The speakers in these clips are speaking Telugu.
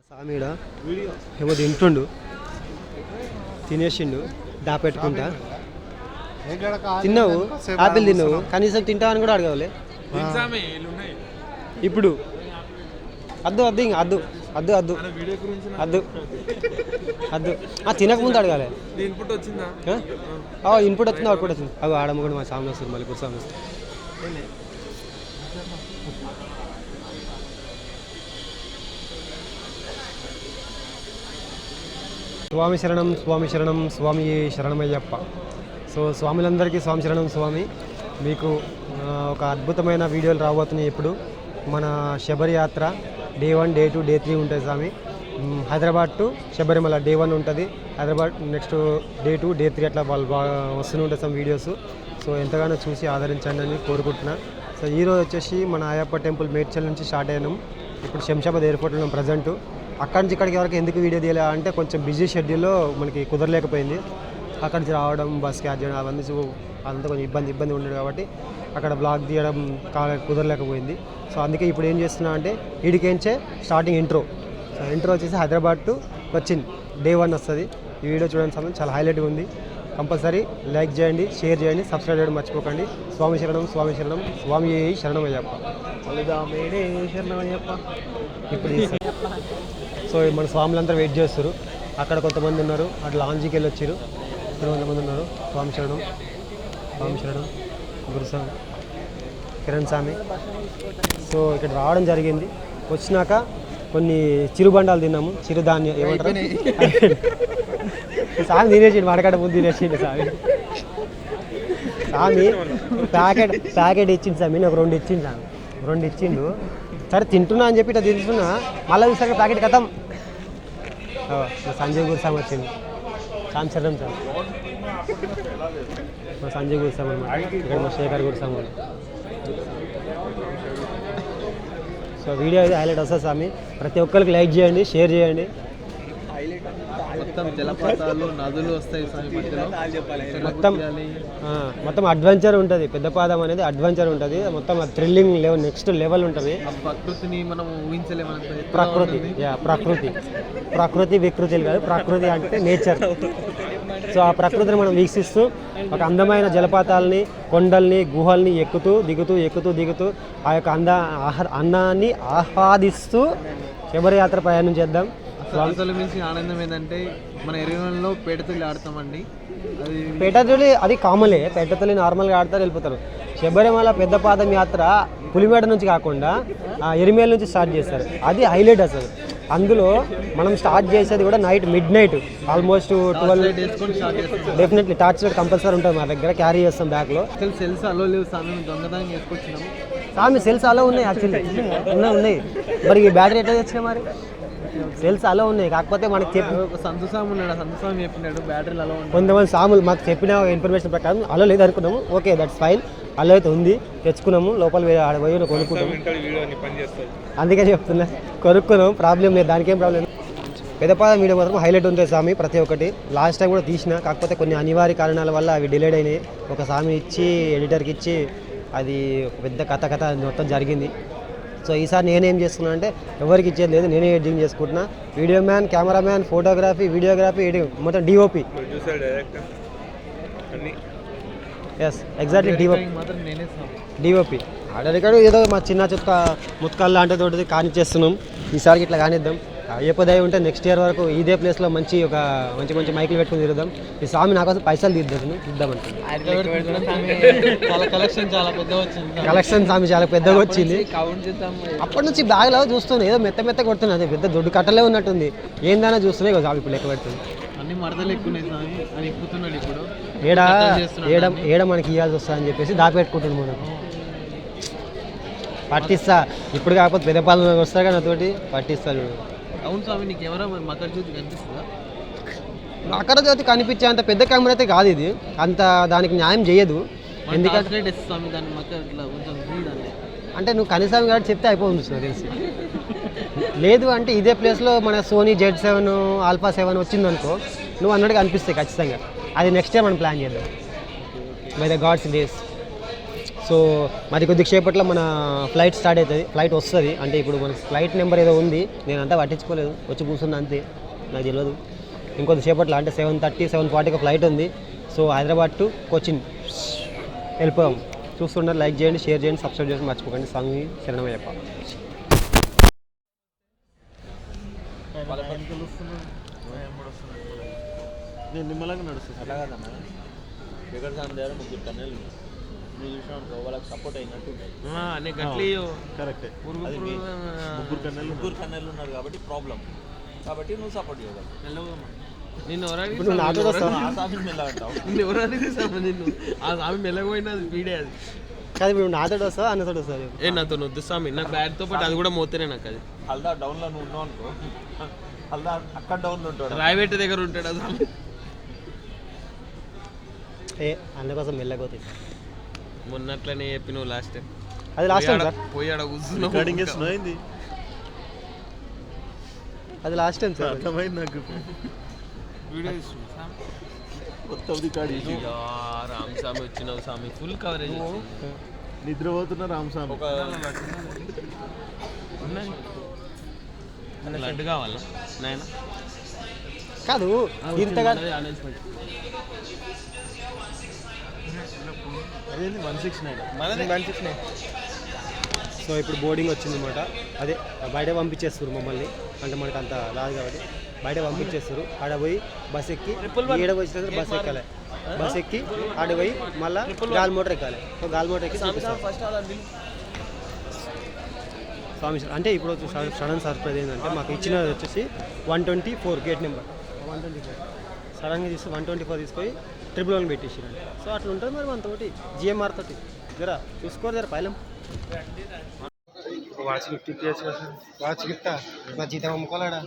సామీడ ఏమో తింటుండు, తినేసిండు దాపెట్టుకుంటా. తిన్నావు, ఆపిల్ తిన్నావు, కనీసం తింటావని కూడా అడగవాలి. ఇప్పుడు అద్దు అద్దు ఇంకా అద్దు అద్దు అద్దు అద్దు అద్దు తినకముందు అడగాలి. ఇన్పుట్ వచ్చింది, అవుట్పుట్ వచ్చింది. అవి ఆడమ్మ మా సామె వస్తుంది, మళ్ళీ ఇప్పుడు సామె వస్తుంది. స్వామి శరణం స్వామి శరణం స్వామి శరణమయ్యప్ప. సో స్వాములందరికీ స్వామి శరణం స్వామి. మీకు ఒక అద్భుతమైన వీడియోలు రాబోతున్నాయి. ఇప్పుడు మన శబరి యాత్ర డే 1, డే 2, డే 3 ఉంటుంది స్వామి. హైదరాబాద్ టు శబరిమల డే 1 ఉంటుంది, హైదరాబాద్ నెక్స్ట్ డే 2, డే 3 అట్లా వాళ్ళు బాగా వస్తూనే ఉంటాయి సమ్ వీడియోస్. సో ఎంతగానో చూసి ఆదరించండి అని కోరుకుంటున్నా. సో ఈరోజు వచ్చేసి మన అయ్యప్ప టెంపుల్ మేడ్చల్ నుంచి స్టార్ట్ అయినాం. ఇప్పుడు శంషాబాద్ ఎయిర్పోర్ట్లో ఉన్నాం ప్రజెంట్. అక్కడి నుంచి ఇక్కడికి వరకు ఎందుకు వీడియో తీయాలి అంటే కొంచెం బిజీ షెడ్యూల్లో మనకి కుదరలేకపోయింది. అక్కడి నుంచి రావడం, బస్ క్యాచ్ చేయడం అవన్నీ అంతా కొంచెం ఇబ్బంది ఉండేది కాబట్టి అక్కడ బ్లాగ్ తీయడం కుదరలేకపోయింది. సో అందుకే ఇప్పుడు ఏం చేస్తున్నా అంటే వీడికించే స్టార్టింగ్ ఇంట్రో వచ్చేసి హైదరాబాద్ టు కొచ్చిన్ డే 1 వస్తుంది. ఈ వీడియో చూడడానికి సంబంధించి చాలా హైలైట్గా ఉంది. కంపల్సరీ లైక్ చేయండి, షేర్ చేయండి, సబ్స్క్రైబ్ చేయడం మర్చిపోకండి. స్వామి శరణం స్వామి శరణం స్వామి శరణమయ్యప్ప. ఇప్పుడు సో మన స్వాములందరూ వెయిట్ చేస్తారు. అక్కడ కొంతమంది ఉన్నారు, అట్లా లాంజ్కి వెళ్ళి వచ్చారు, కొంతమంది ఉన్నారు. స్వామి శరణం గురుస్వామి కిరణ్ స్వామి. సో ఇక్కడ రావడం జరిగింది. వచ్చినాక కొన్ని చిరుబండాలు తిన్నాము, చిరుధాన్యం ఏమంటారు స్వామి తినేసిండు, వాడకాడ ముందు తినేసిండు స్వామి. ప్యాకెట్ ఇచ్చింది స్వామి, నాకు 2 ఇచ్చింది స్వామి, 2 ఇచ్చిండు. సరే తింటున్నా అని చెప్పి ఇట్లా తింటున్నా, మళ్ళీ చూసాక ప్యాకెట్ కథం. సంజయ్ గురుస్వామి వచ్చింది, స్వామి శరణం సార్. మా సంజయ్ గురుస్వామి అనమాట, ఇక్కడ మా శేఖర్ గురుస్వామి. సో వీడియో అయితే హైలైట్ వస్తుంది స్వామి. ప్రతి ఒక్కరికి లైక్ చేయండి, షేర్ చేయండి. జలపాతాలు, నదులు వస్తాయి మొత్తం అడ్వెంచర్ ఉంటుంది. పెద్దపాదం అనేది అడ్వెంచర్ ఉంటుంది, మొత్తం థ్రిల్లింగ్ లెవెల్, నెక్స్ట్ లెవెల్ ఉంటుంది. ప్రకృతిని మనం ఊహించలేము. ప్రకృతి వికృతిలు కాదు, ప్రకృతి అంటే నేచర్. సో ఆ ప్రకృతిని మనం వీక్షిస్తూ ఒక అందమైన జలపాతాలని, కొండల్ని, గుహల్ని ఎక్కుతూ దిగుతూ ఆ యొక్క అందాన్ని ఆహ్వాదిస్తూ శబరియాత్ర ప్రయాణం చేద్దాం. అసలు మించి ఆనందం ఏంటంటే మన ఎరువులలో పేటతల్లి ఆడతామండి. పేటతల్లి అది కామలే, పేటతల్లి నార్మల్గా ఆడతారు, వెళ్ళిపోతారు. శబరిమల పెద్దపాదం యాత్ర పులిమేడ నుంచి కాకుండా ఎరిమేల నుంచి స్టార్ట్ చేస్తారు. అది హైలైట్ అసలు. అందులో మనం స్టార్ట్ చేసేది కూడా mid night almost 12. Definitely torch light compulsory ఉంటుంది మా దగ్గర, క్యారీ చేస్తాం బ్యాగ్లో. సెల్స్ అలో లేవు స్వామి, దొంగతనం చేసుకొచ్చినాము స్వామి. సెల్స్ అలో ఉన్నాయి, యాక్చువల్లీ ఉన్నాయి. మరి ఈ బ్యాటరీ ఎట్లా తెచ్చినా? మరి సెల్స్ అలా ఉన్నాయి, కాకపోతే మనకి సంతోషం ఉన్నాడు, సంతోషం చెప్పినాడు బ్యాటరీలు అలా ఉన్నాయి. కొంతమంది సాములు మాకు చెప్పిన ఇన్ఫర్మేషన్ ప్రకారం అలా లేదు అనుకున్నాము. Okay, that's fine. అలా అయితే ఉంది, తెచ్చుకున్నాము. లోపల పోయి కొనుక్కున్నాము, అందుకే చెప్తున్నా కొనుక్కున్నాం. ప్రాబ్లం లేదు, దానికి ఏం ప్రాబ్లం లేదు. పెద్దపాదం వీడియో మాత్రం హైలైట్ ఉంటుంది స్వామి, ప్రతి ఒక్కటి. లాస్ట్ టైం కూడా తీసిన, కాకపోతే కొన్ని అనివార్య కారణాల వల్ల అవి డిలేడ్ అయినాయి. ఒక స్వామి ఇచ్చి ఎడిటర్కి ఇచ్చి అది పెద్ద కథ మొత్తం జరిగింది. సో ఈసారి నేనేం చేస్తున్నా అంటే ఎవరికి ఇచ్చేది లేదు, నేనే ఎడిటింగ్ చేసుకుంటున్నా. Video man, cameraman, photography, videography, editing మొత్తం DOP. Yes, exactly DOP. Order ఏదో మా చిన్న చుక్క ముత్కాలు లాంటి తోటి కానిచ్చేస్తున్నాం. ఈసారికి ఇట్లా కానిద్దాం. అయ్యప్ప దయ ఉంటే నెక్స్ట్ ఇయర్ వరకు ఇదే ప్లేస్లో మంచి మైకులు పెట్టుకుని తిరుగుదాం. ఈ స్వామి నా కోసం పైసలు ఇద్దామంటే కలెక్షన్ స్వామి చాలా పెద్దగా వచ్చింది. అప్పటి నుంచి బ్యాగ్లో చూస్తుంది, ఏదో మెత్త కొడుతున్నది, పెద్ద దొడ్డు కట్టలే ఉన్నట్టుంది. ఏందైనా చూస్తున్నాయి కదా స్వామి, ఇప్పుడు లెక్క పెడుతుంది. ఏడ మనకి ఇవ్వాల్సి వస్తుందని చెప్పేసి దాపెట్టుకుంటుంది. మనం పట్టిస్తా, ఇప్పుడు కాకపోతే పెద్దపాలన వస్తా కానీ నాతోటి పట్టిస్తాడు. అవును స్వామి, నీకు ఎవరో మకర జ్యోతి కనిపిస్తుందా? మకర జ్యోతి కనిపించే అంత పెద్ద కెమెరా అయితే కాదు ఇది, అంత దానికి న్యాయం చేయదు. ఎందుకంటే అంటే నువ్వు కనీసం కాబట్టి చెప్తే అయిపోతుంది తెలిసి. లేదు అంటే ఇదే ప్లేస్లో మన సోనీ Z7, ఆల్ఫా 7 వచ్చిందనుకో, నువ్వు అన్నట్టుగా అనిపిస్తాయి ఖచ్చితంగా. అది నెక్స్ట్ టైం మనం ప్లాన్ చేద్దాం by the gods days. So మరి కొద్దిసేపట్లో మన ఫ్లైట్ స్టార్ట్ అవుతుంది, ఫ్లైట్ వస్తుంది. అంటే ఇప్పుడు మన ఫ్లైట్ నెంబర్ ఏదో ఉంది, నేను అంతా పట్టించుకోలేదు, వచ్చి కూర్చున్నా అంతే, నాకు తెలియదు. ఇంకొద్దిసేపట్లో అంటే 7:30 7:40కి ఫ్లైట్ ఉంది. సో హైదరాబాద్ టు కొచ్చిన్ వెళ్ళిపోయాం. చూస్తున్నారు, లైక్ చేయండి, షేర్ చేయండి, సబ్స్క్రైబ్ చేసి మర్చిపోకండి. స్వామి శరణమయ్యప్ప. నేను నిమ్మలంగా నడుస్తుంది అట్లా కాదన్నా. ఎక్కడ సార్ దగ్గర 3 టన్నులు నువ్వు చూసినా వాళ్ళకి సపోర్ట్ అయినట్టు కరెక్టే. 3 టన్నులు ఉన్నారు కాబట్టి ప్రాబ్లం, కాబట్టి నువ్వు సపోర్ట్ చేయగలవు. నిన్ను ఇప్పుడు నువ్వు నాతో వస్తావు, నిన్ను ఎవరు అడిగిస్తావు? నిన్ను ఆ స్వామి మెల్లకపోయినా అది పీడే అది కాదు. ఇప్పుడు నాతో వస్తావు, అన్నతో వస్తావు? ఏ నాతో వద్దు స్వామి, నాకు బ్యాగ్తో పాటు అది కూడా మోతేనే నాకు అది. హల్దా డౌన్లో నువ్వు ఉన్నావు అనుకో, హల్దా అక్కడ డౌన్లో ఉంటాడు, రాయబెట్ట దగ్గర ఉంటాడు అది స్వామి. ఏ అందుకోసం మెల్లగోతుంది. మొన్నట్లనే చెప్పినావు లాస్ట్ టైం, అది లాస్ట్ టైం సార్, పోయి ఆడ కూర్చున్నావు. రికార్డింగ్ చేస్తున్నావు ఏంది? అది లాస్ట్ టైం సార్. అర్థమైంది నాకు. వీడియో తీసుకున్నా మొత్తం రికార్డ్ చేసి రామ్ స్వామి వచ్చినావు స్వామి, ఫుల్ కవరేజ్ నిద్రపోతున్నా రామస్వామి. ఒక లడ్డు కావాలా నాయన? కాదు ఇంతగా అనౌన్స్మెంట్ అదేంది 169 మనది 169. సో ఇప్పుడు బోర్డింగ్ వచ్చిందన్నమాట. అదే బయట పంపించేస్తారు మమ్మల్ని, అంటే మనకు అంత రాదు కాబట్టి బయట పంపించేస్తారు. ఆడ పోయి బస్ ఎక్కి ఏడ వచ్చేసరికి బస్ ఎక్కాలి, బస్ ఎక్కి ఆడ పోయి మళ్ళీ గాలి మోటార్ ఎక్కాలి. సో గాలి మోటార్ ఎక్కి స్వామి అంటే ఇప్పుడు సడన్ సర్ప్రైజ్ ఏంటంటే మాకు ఇచ్చినది వచ్చేసి 124 గేట్ నెంబర్ 124. సడన్గా తీసి 124 తీసుకొని 111 పెట్టేసిరండి. సో అట్లా ఉంటుంది మరి మనతోటి జిఎంఆర్ తోటి. జరా చూసుకోరు జర పైలం. వాచ్ గిఫ్ట్ ఇచ్చేసి వాచ్ గిఫ్టా? నా జీతం అమ్ముకోలేడా?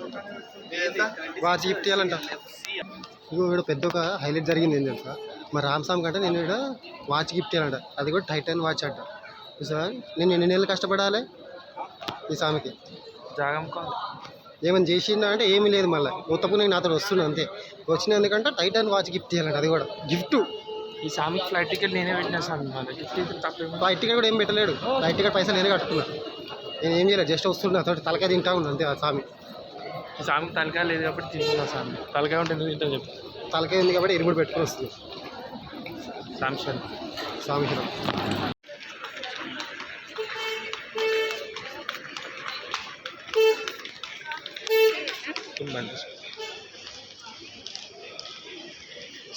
Watch gift ఇవ్వాలంట. ఇగో ఇక్కడ పెద్ద ఒక హైలైట్ జరిగింది ఏం తెలుసా, మరి రామ్సామ్ కంటే నేను ఇక్కడ వాచ్ గిఫ్ట్ ఇవ్వాలంట. అది కూడా టైటాన్ వాచ్ అంట. సార్ నేను ఎన్ని నెలలు కష్టపడాలి ఈ సామికి? ఏమైనా చేసిందా అంటే ఏమీ లేదు. మళ్ళీ కొత్తప్పుడు నేను నాతో వస్తున్నా అంతే. వచ్చిన ఎందుకంటే టైటాన్ వాచ్ గిఫ్ట్ ఇవ్వాలంట. అది కూడా గిఫ్ట్. ఈ స్వామికి ఫ్లైట్ టికెట్ నేనే పెట్టినా స్వామి, ఫ్లైట్ టికెట్ కూడా ఏం పెట్టలేడు, ఫ్లైట్ టికెట్ పైసలు నేనే కట్టుకున్నా. నేను ఏం చేయలేదు, జస్ట్ వస్తున్నా, అతడు తలకాయ తింటా ఉన్నా అంతే. ఆ స్వామి స్వామికి తలకాయ లేదు కాబట్టి తింటున్నా స్వామి. తలకాయ ఉంటే ఎందుకు తింటా చెప్పు? తలకాయ ఉంది కాబట్టి ఎరుముడు పెట్టుకుని వస్తుంది. సాంక్షన్ స్వామిశ్వరం.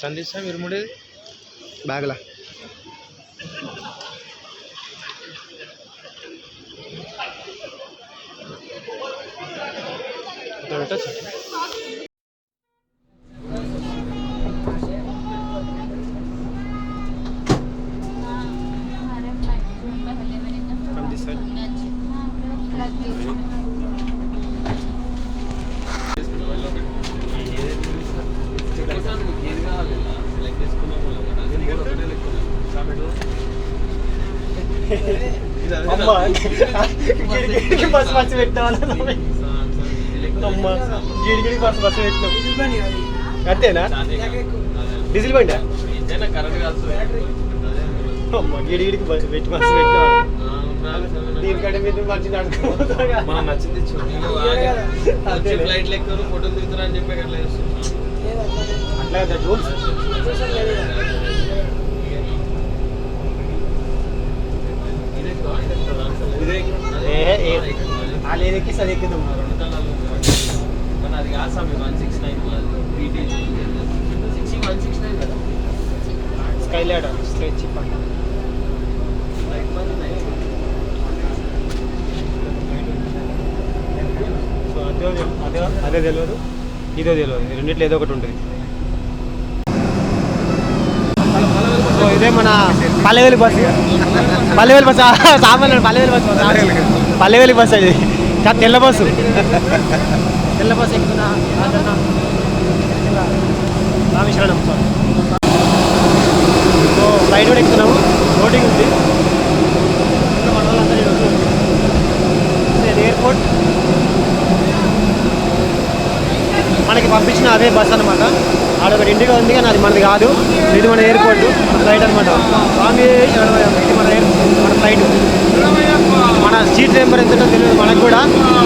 సందేశం ఇరుముడే బ్యాగ్లా బస్ బస్సు పెట్టాం గిడిగిడి బస్సు పెట్టినాం అంతేనా? డీజిల్ బండి అమ్మ గిడిగిడికి పెట్టి బస్సు పెట్టినా. దీనికంటే మీరు మంచి నచ్చింది ఫ్లైట్ లెక్క ఫోటోలు దిగుతారా అని చెప్పి అట్లా అట్లా రూల్స్. వాళ్ళేదెక్కి అది ఎక్కుదాం. అది కాదు స్వామి 169 169 కదా. స్కై ల్యాడర్ స్ట్రెచ్ చెప్పండి. సో అదే తెలియదు, ఇదే తెలియదు, రెండిట్లో ఏదో ఒకటి ఉంటుంది. సో ఇదే మన పల్లెవేలి బస్. పల్లెవేలి బస్ సామాన్లు పల్లెవేలి బస్, పల్లెవేలి బస్ అది కాదు, తెల్ల బస్సు. తెల్ల బస్సు ఎక్కుతున్నా రామేశ్వరం. సో ఫ్లైట్ కూడా ఎక్కుతున్నాము, బోటింగ్ ఉంది. మన వాళ్ళందరూ ఎయిర్పోర్ట్ మనకి పంపించిన అదే బస్ అనమాట. ఆడ ఒకటి ఇండిగో ఉంది కానీ అది మనది కాదు, ఇది మన ఎయిర్పోర్ట్ ఫ్లైట్ అనమాట. స్వామి ఇది మన ఫ్లైట్. మన సీట్ నెంబర్ ఎంతుందో తెలియదు మనకు కూడా.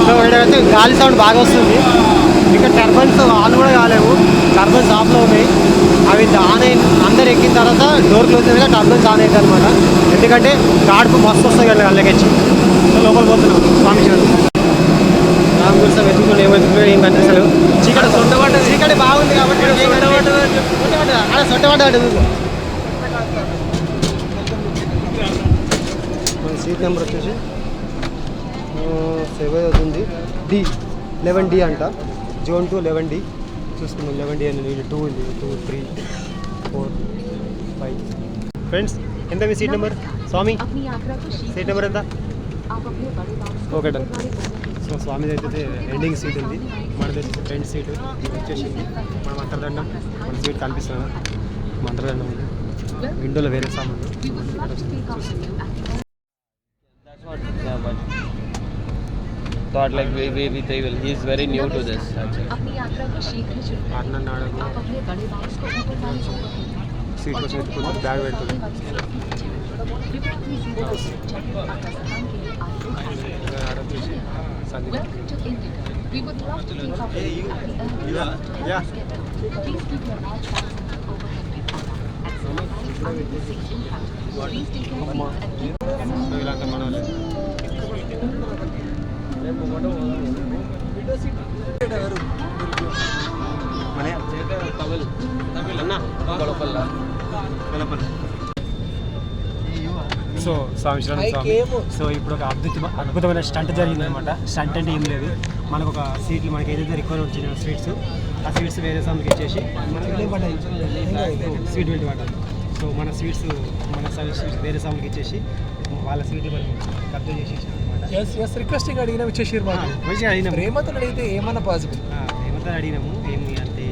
సో ఇక్కడైతే గాలి సౌండ్ బాగా వస్తుంది. ఇక్కడ టర్బన్స్ ఆన్ కూడా కాలేవు, టర్బన్స్ ఆఫ్లో ఉన్నాయి. అవి ఆన్ అయి అందరు ఎక్కిన తర్వాత డోర్ క్లోజ్ అయ్యాక టర్బన్స్ ఆన్ అవుతాయి అనమాట. ఎందుకంటే గాడుపు మస్తు వస్తాయి కదా అల్లకెచ్చి. సో లోపల పోతున్నాం స్వామి శరణం. రామ్ గురించి వెతుకుతున్నాం, ఏమవుతుందో ఏం కనిపిస్తలు. చీకటి బాగుంది కాబట్టి అలా సొట్టబడ్డాడు. మన సీట్ నెంబర్ వచ్చేసి 7 అవుతుంది, D11D అంట. జోన్ 2 11D చూసుకున్నాం. 11D అని 2 ఉంది, 2, 3, 4, 5. ఫ్రెండ్స్ ఎంత మీ సీట్ నెంబర్? స్వామి సీట్ నెంబర్ ఎంత? Okay done. సో స్వామిది అయితే ఎండింగ్ సీట్ ఉంది, మనది ఫ్రంట్ సీట్ వచ్చేసింది. మన మంత్రదండం మన సీట్ కనిపిస్తున్నాం. మంత్రదండం ఉంది, విండోలో వేరే సామాన్ Thought like they will. He is very new to this actually. Seat కోసం ఎత్తుకుంటుంది, బ్యాగ్ పెడుతుంది. ఇలాంటి మన సో స్వామి స్వామి. సో ఇప్పుడు ఒక అద్భుతమైన స్టంట్ జరిగిందనమాట. స్టంట్ అంటే ఏం లేదు, మనకు ఒక సీట్లు మనకి ఏదైతే రిక్వైర్ వచ్చిన స్వీట్స్, ఆ స్వీట్స్ వేరే సార్కి ఇచ్చేసి స్వీట్ బెల్ట్ పడ్డాలి. సో మన స్వీట్స్ వేరే సార్కి ఇచ్చేసి వాళ్ళ స్వీట్లు మనం కబ్జా చేసేసి అనమాట. రిక్వెస్టింగ్ అడిగినా ఇచ్చేసారు. మంచిగా అడిగినాము, ప్రేమతో అడిగితే ఏమన్నా పాసిబుల్. ఏమంతా అడిగినాము, ఏమి అంటే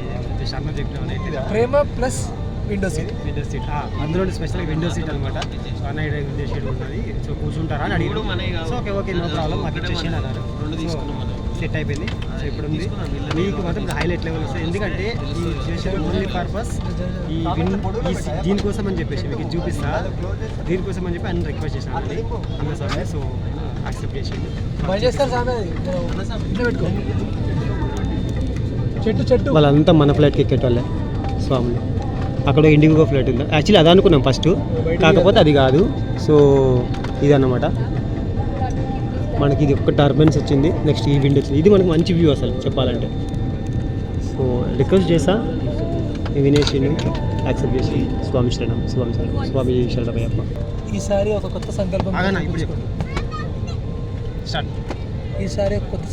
శర్మ చెప్పినామని అయితే ప్రేమ plus window seat. Window seat అందులో స్పెషల్గా విండో సీట్ అనమాట. వన్ ఐడ్ విండో సీట్ ఉన్నది. సో కూర్చుంటారా అని అడిగారు. సో ఓకే నో ప్రాబ్లం మాకు ఇచ్చేసి అన్నారు. సెట్ అయిపోయింది. సో ఇప్పుడు ఉంది మీకు మాత్రం హైలైట్ లెవెల్ వస్తాయి. ఎందుకంటే ఈ చేసిన ఓన్లీ పర్పస్ ఈ దీనికోసం అని చెప్పేసి మీకు చూపిస్తా, దీనికోసం అని చెప్పి అన్ని రిక్వెస్ట్ చేశాను అండి అన్న సార్. సో యాక్సెప్ట్ చేసింది. చెట్టు వాళ్ళంతా మన ఫ్లైట్కి ఎక్కేటోళ్ళే స్వాములు. అక్కడ ఇండిగో ఫ్లైట్ ఉంది, యాక్చువల్లీ అది అనుకున్నాం ఫస్ట్, కాకపోతే అది కాదు. సో ఇది అన్నమాట మనకి. ఇది ఒక్క టర్బెన్స్ వచ్చింది, నెక్స్ట్ ఈ విండో వచ్చింది. ఇది మనకు మంచి వ్యూ అసలు చెప్పాలంటే. సో రిక్వెస్ట్ చేసా, వినేషిని యాక్సెప్ట్ చేసి స్వామి శరణం స్వామి శరణం స్వామి శరణమయ్యప్ప. ఈసారి ఒక కొత్త సంకల్పం ఈసారి ఒక కొత్త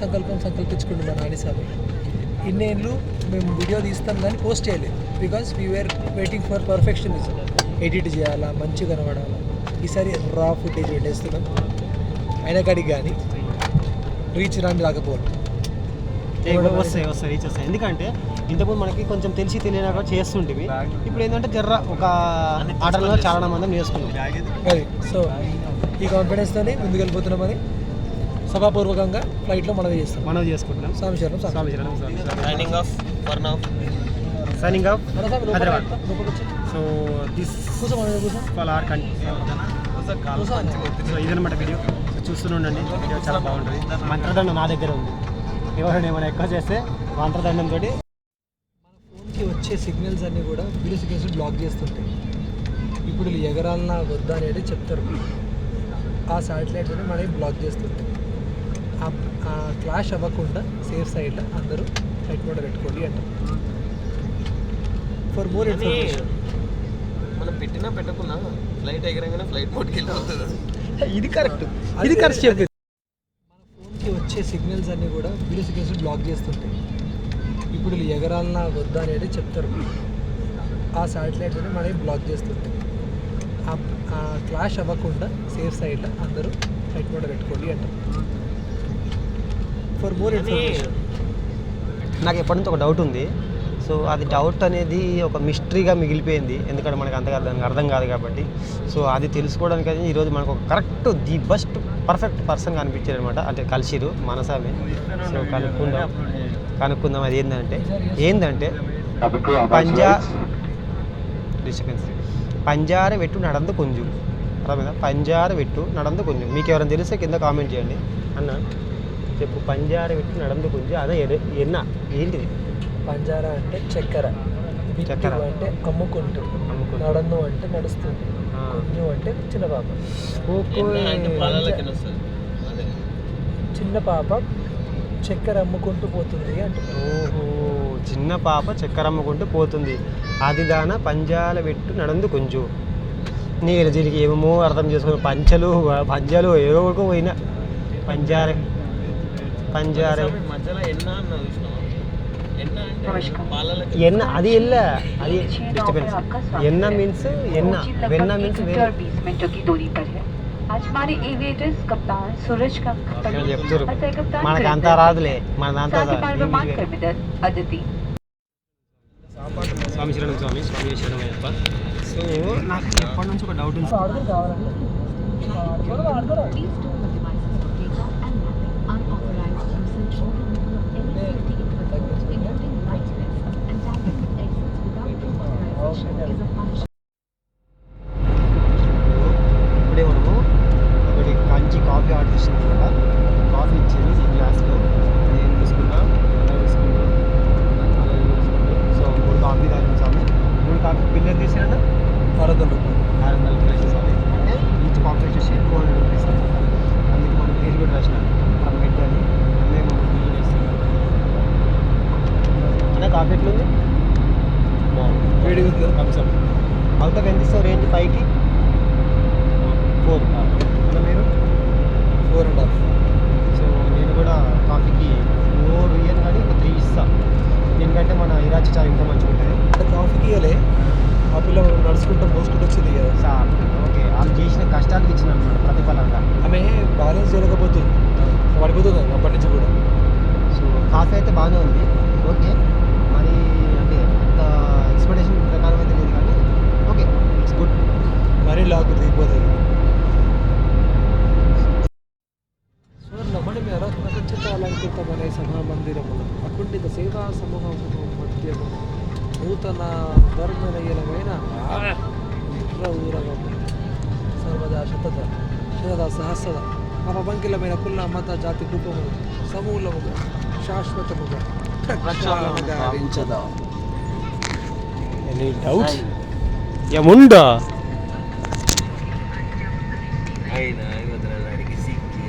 సంకల్పించుకుంటున్నాను నాని స్వామి. ఇన్నేళ్ళు మేము వీడియో తీస్తాం కానీ పోస్ట్ చేయలేదు, because we are waiting for perfectionism. Edit చేయాలా, మంచిగా కనబడాలా. ఈసారి రా ఫుటేజ్ పెట్టేస్తున్నాం. అయినా కాడికి కానీ రీచ్ రాకపోవడం వస్తాయి రీచ్ వస్తాయి. ఎందుకంటే ఇంతకుముందు మనకి కొంచెం తెలిసి తెలియక చేస్తుంటివి. ఇప్పుడు ఏంటంటే జర్ర ఒక ఆటలో చాలా మంది నేర్చుకున్నాం. అది సో ఈ కాన్ఫిడెన్స్తోనే ముందుకెళ్ళిపోతున్నామని సభాపూర్వకంగా ఫ్లైట్లో మనవి చేసుకుంటున్నాం. స్వామి శరణం స్వామి శరణం. Signing off for now. Signing off Hyderabad. So this కూర్చో ఫర్ ఆర్ కంట్రీ. సో ఇదనమాట వీడియో చూస్తూనే ఉండండి. వీడియో చాలా బాగుంటుంది. మంత్రదండం నా దగ్గర ఉంది, ఎవరైనా ఏమైనా ఎక్కువ చేస్తే మంత్రదండంతో మన ఫోన్కి వచ్చే సిగ్నల్స్ అన్నీ కూడా వీడియో సిగ్నల్స్ బ్లాక్ చేస్తుంటాయి. ఇప్పుడు ఎగరాలన్నా వద్దా అనేది చెప్తారు. ఆ శాటిలైట్ని మనకి బ్లాక్ చేస్తుంటాయి. ఆ క్లాష్ అవ్వకుండా సేఫ్ సైడ్లో అందరూ ఫ్లైట్ మోడ్ పెట్టుకోండి అంటారు. ఫర్ మోర్ ఇన్ఫర్మేషన్ మనం పెట్టినా పెట్టకున్నా ఫ్లైట్ ఎగరంగానే ఫ్లైట్ మోడ్కి వెళ్ళి అవుతుంది. ఇది కరెక్ట్ చెప్పింది. మన ఫోన్కి వచ్చే సిగ్నల్స్ అన్నీ కూడా వీడియో సిగ్నల్స్ బ్లాక్ చేస్తుంటాయి. ఇప్పుడు ఎగరాలన్నా వద్దా అనేది చెప్తారు. ఆ శాటిలైట్ని మనకి బ్లాక్ చేస్తుంటాయి. ఆ క్లాష్ అవ్వకుండా సేఫ్ సైడ్లో అందరూ ఫ్లైట్ మోడ్ పెట్టుకోండి అంటారు. ఫర్ మోర్ ఇన్ఫర్మేషన్ నాకు ఎప్పటి నుంచి ఒక డౌట్ ఉంది. సో అది డౌట్ అనేది ఒక మిస్టరీగా మిగిలిపోయింది, ఎందుకంటే మనకు అంతగా దానికి అర్థం కాదు కాబట్టి. సో అది తెలుసుకోవడానికి అని ఈరోజు మనకు ఒక correct the best perfect person కనిపించారు అనమాట, అంటే కలిసిరు మనసామే. సో కనుక్కుందాం అది ఏంటంటే పంజార వెట్టు నడందు కొంచెం అర్థమైందా? పంజార వెట్టు నడందు కొంచెం. మీకు ఎవరైనా తెలిస్తే కింద కామెంట్ చేయండి. అన్న చెప్పు, పంజార వెట్టు నడందు కొంచెం అదే ఎన్న ఏంటిది? పంజారా అంటే చక్కెర, చక్కెర అంటే అమ్ముకుంటూ, నడందు అంటే నడుస్తుంది, కొంచెం అంటే చిన్న పాప. చిన్న పాప చక్కెర అమ్ముకుంటూ పోతుంది అంటే. ఓహో, చిన్న పాప చక్కెర అమ్ముకుంటూ పోతుంది, అది దాన పంజాల పెట్టు నడందు కొంచెం. నేను దీనికి ఏమేమో అర్థం చేసుకుని పంజాలు ఏవో పోయినా పంజారే మధ్యలో ఎన్న అన్న చూసినావా? ఎన్న అది ఎల్ల అది డిస్టర్బెన్స్. ఎన్న మీన్స్ వెన్న మీన్స్ చెప్తారు, మనకు అంతా రాదులే, మనదంతా స్వామి శరణం స్వామి శరణమయ్యప్ప. సో నాకు ఎప్పటి నుంచి ఒక డౌట్ ఉంది. ఇప్పుడే మనము ఒకటి కంచి కాఫీ ఆర్డర్ చేసినాం కదా, కాఫీ ఇచ్చింది ఈ గ్లాస్లో. నేను తీసుకున్నా, అలా తీసుకున్నా, అలా తీసుకున్నా. సో 3 కాఫీ తాగిన స్వామి. 3 కాఫీ పిల్లలు తీసాడు 600 రూపాయలు. 600 రూపాయలు స్వామి. ఈచ్ కాఫీ వచ్చేసి 200 రూపీస్. అందుకు మనం పేరు కూడా రాసిన మనం పెట్టాలి, అన్నీ మనం బిల్లు చేస్తాం. అనే కాఫీ ఎట్లుంది? బాగుంది, వేడిగా ఉంది. థమ్స్అప్ అవుతా ఎంత ఇస్తావు రేంజ్? 5కి 4. అలా మీరు 4.5. సో నేను కూడా కాఫీకి 4 ఇయ్యను కానీ ఒక 3 ఇస్తా, ఎందుకంటే మన ఇరాచి చాలా ఇంకా మంచిగా ఉంటుంది. కాఫీకి ఇవ్వలే, ఆ పిల్ల నడుచుకుంటూ మోసుకుంటూ వచ్చింది కదా. సార్ ఓకే, వాళ్ళు చేసిన కష్టానికి ఇచ్చిన అనమాట ప్రతిఫలంగా. ఆమె బ్యాలెన్స్ చేయలేకపోతుంది, పడిపోతుంది అప్పటి నుంచి కూడా. సో కాఫీ అయితే బాగానే ఉంది, ఓకే. మరి అంటే అంత ఎక్స్పెక్టేషన్ ప్రకారం అయితే లేదు కానీ ఓకే, ఇట్స్ గుడ్. మరీ లాకు దిగిపోతుంది. స్వర్ణమణి రత్నఖచ్చితాలంకృతమనే సభామందిరములు అకుంఠిత సేవా సమూహము మధ్యము నూతన ధర్మనయనమైన ఊరగము సర్వదా శతదా సహస్రద అవబంకిలమైన కుల మత జాతి రూపము సమూలముగా శాశ్వతముగా ప్రక్షాళనగా వించదా. ఎనీ డౌట్స్ ఏముందా? అయినా వదలడానికి సిక్కి